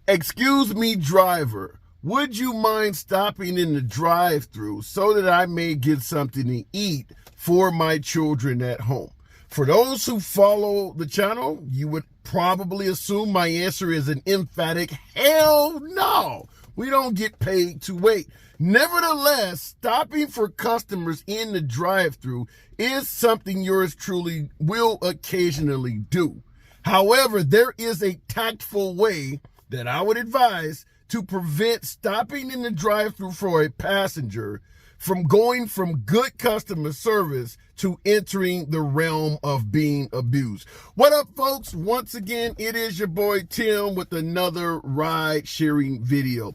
Excuse me, driver. Would you mind stopping in the drive-thru so that I may get something to eat for my children at home? For those who follow the channel, you would probably assume my answer is an emphatic hell no. We don't get paid to wait. Nevertheless, stopping for customers in the drive-thru is something yours truly will occasionally do. However, there is a tactful way that I would advise to prevent stopping in the drive-thru for a passenger from going from good customer service to entering the realm of being abused. What up, folks? Once again, it is your boy Tim with another ride-sharing video.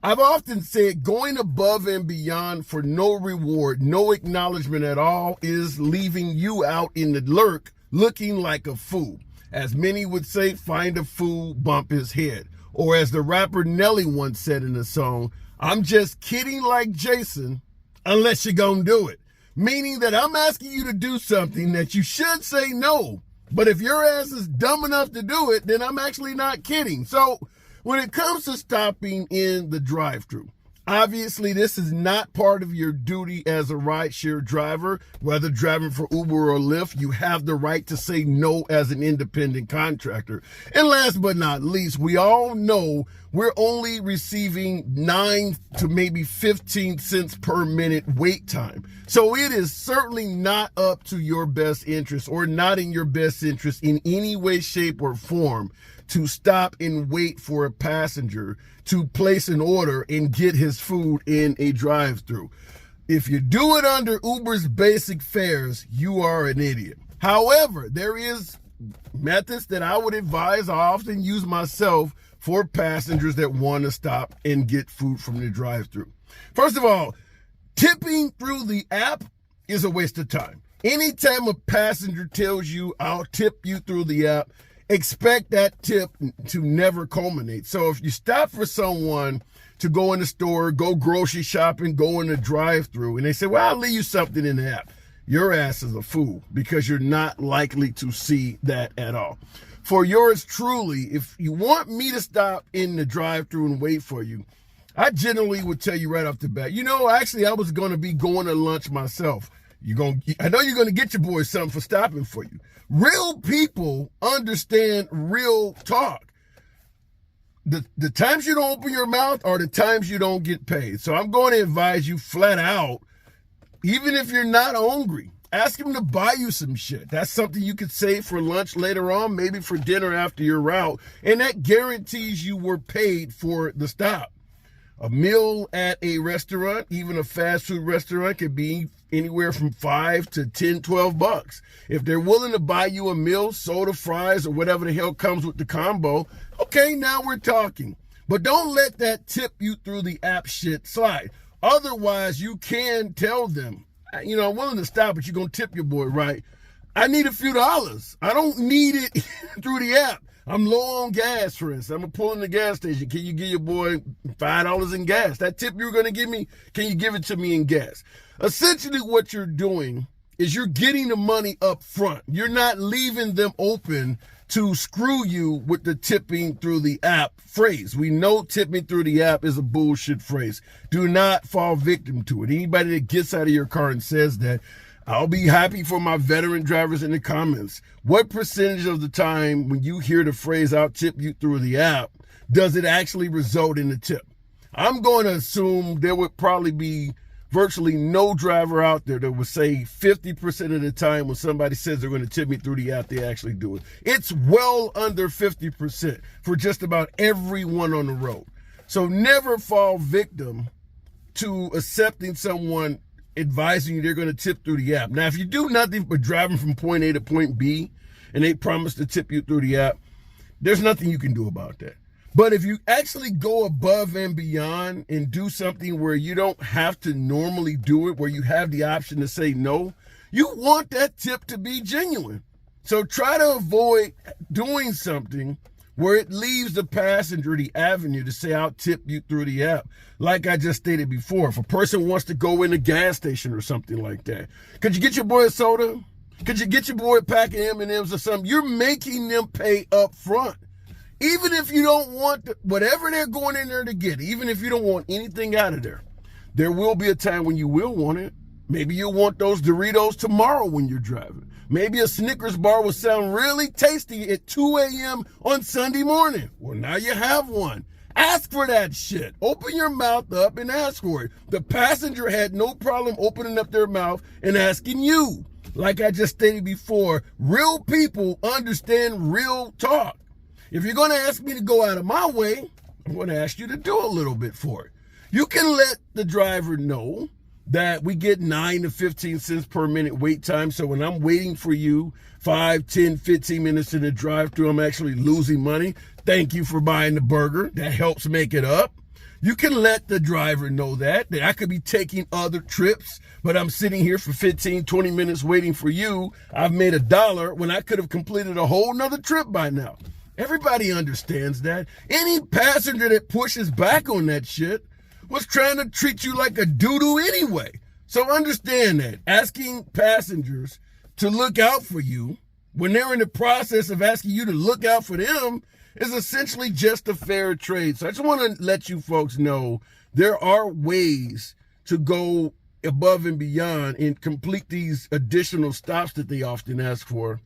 I've often said going above and beyond for no reward, no acknowledgement at all is leaving you out in the lurk looking like a fool. As many would say, find a fool, bump his head. Or as the rapper Nelly once said in a song, I'm just kidding like Jason, unless you're gonna do it. Meaning that I'm asking you to do something that you should say no. But if your ass is dumb enough to do it, then I'm actually not kidding. So when it comes to stopping in the drive-thru, obviously this is not part of your duty as a rideshare driver. Whether driving for Uber or Lyft, you have the right to say no as an independent contractor. And last but not least, we all know we're only receiving 9 to maybe 15 cents per minute wait time. So it is certainly not up to your best interest or not in your best interest in any way, shape, or form to stop and wait for a passenger to place an order and get his food in a drive-thru. If you do it under Uber's basic fares, you are an idiot. However, there is methods that I would advise. I often use myself for passengers that want to stop and get food from the drive-thru. First of all, tipping through the app is a waste of time. Anytime a passenger tells you, I'll tip you through the app, expect that tip to never culminate. So if you stop for someone to go in the store, go grocery shopping, go in the drive-thru, and they say, well, I'll leave you something in the app, your ass is a fool because you're not likely to see that at all. For yours truly, if you want me to stop in the drive-thru and wait for you, I generally would tell you right off the bat, actually I was going to be going to lunch myself. I know you're going to get your boy something for stopping for you. Real people understand real talk. The times you don't open your mouth are the times you don't get paid. So I'm going to advise you flat out, even if you're not hungry, ask him to buy you some shit. That's something you could save for lunch later on, maybe for dinner after your route. And that guarantees you were paid for the stop. A meal at a restaurant, even a fast food restaurant, could be anywhere from $5 to $10, $12. If they're willing to buy you a meal, soda, fries, or whatever the hell comes with the combo, okay, now we're talking. But don't let that tip you through the app shit slide. Otherwise, you can tell them, I'm willing to stop, but you're going to tip your boy, right? I need a few dollars. I don't need it through the app. I'm low on gas, for instance. I'm going to pull in the gas station. Can you give your boy $5 in gas? That tip you were going to give me, can you give it to me in gas? Essentially what you're doing is you're getting the money up front. You're not leaving them open to screw you with the tipping through the app phrase. We know tipping through the app is a bullshit phrase. Do not fall victim to it. Anybody that gets out of your car and says that, I'll be happy for my veteran drivers in the comments. What percentage of the time when you hear the phrase, I'll tip you through the app, does it actually result in a tip? I'm going to assume there would probably be virtually no driver out there that would say 50% of the time when somebody says they're going to tip me through the app, they actually do it. It's well under 50% for just about everyone on the road. So never fall victim to accepting someone advising you they're going to tip through the app. Now, if you do nothing but driving from point A to point B and they promise to tip you through the app, there's nothing you can do about that. But if you actually go above and beyond and do something where you don't have to normally do it, where you have the option to say no, you want that tip to be genuine. So try to avoid doing something where it leaves the passenger the avenue to say, I'll tip you through the app. Like I just stated before, if a person wants to go in a gas station or something like that, could you get your boy a soda? Could you get your boy a pack of M&Ms or something? You're making them pay up front. Even if you don't want whatever they're going in there to get, even if you don't want anything out of there, there will be a time when you will want it. Maybe you'll want those Doritos tomorrow when you're driving. Maybe a Snickers bar will sound really tasty at 2 a.m. on Sunday morning. Well, now you have one. Ask for that shit. Open your mouth up and ask for it. The passenger had no problem opening up their mouth and asking you. Like I just stated before, real people understand real talk. If you're going to ask me to go out of my way, I'm going to ask you to do a little bit for it. You can let the driver know that we get 9 to 15 cents per minute wait time. So when I'm waiting for you 5, 10, 15 minutes in the drive-thru, I'm actually losing money. Thank you for buying the burger. That helps make it up. You can let the driver know that I could be taking other trips, but I'm sitting here for 15, 20 minutes waiting for you. I've made $1 when I could have completed a whole nother trip by now. Everybody understands that. Any passenger that pushes back on that shit was trying to treat you like a doo-doo anyway. So understand that. Asking passengers to look out for you when they're in the process of asking you to look out for them is essentially just a fair trade. So I just want to let you folks know there are ways to go above and beyond and complete these additional stops that they often ask for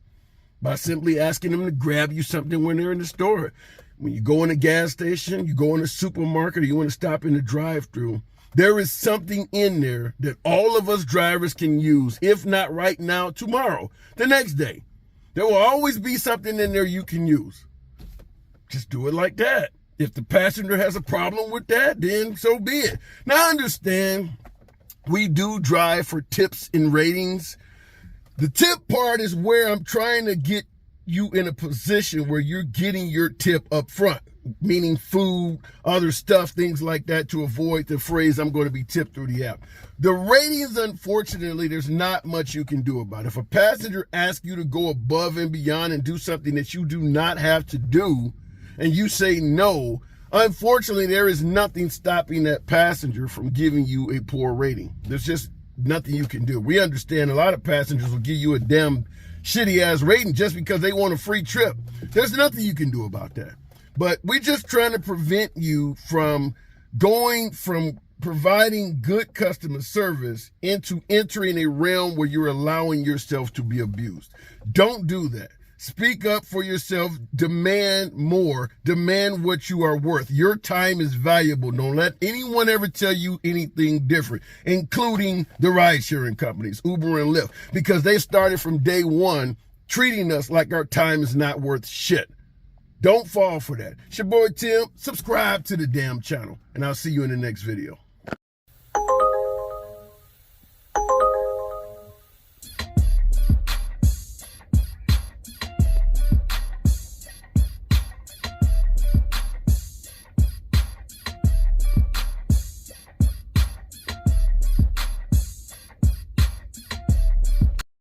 by simply asking them to grab you something when they're in the store. When you go in a gas station, you go in a supermarket, or you want to stop in the drive-thru, there is something in there that all of us drivers can use, if not right now, tomorrow, the next day. There will always be something in there you can use. Just do it like that. If the passenger has a problem with that, then so be it. Now, understand, we do drive for tips and ratings. The tip part is where I'm trying to get you in a position where you're getting your tip up front, meaning food, other stuff, things like that, to avoid the phrase, I'm going to be tipped through the app. The ratings, unfortunately, there's not much you can do about it. If a passenger asks you to go above and beyond and do something that you do not have to do, and you say no, unfortunately, there is nothing stopping that passenger from giving you a poor rating. There's just nothing you can do. We understand a lot of passengers will give you a damn shitty ass rating just because they want a free trip. There's nothing you can do about that. But we're just trying to prevent you from going from providing good customer service into entering a realm where you're allowing yourself to be abused. Don't do that. Speak up for yourself. Demand more. Demand what you are worth. Your time is valuable. Don't let anyone ever tell you anything different, including the ride-sharing companies, Uber and Lyft, because they started from day one treating us like our time is not worth shit. Don't fall for that. It's your boy Tim. Subscribe to the damn channel, and I'll see you in the next video.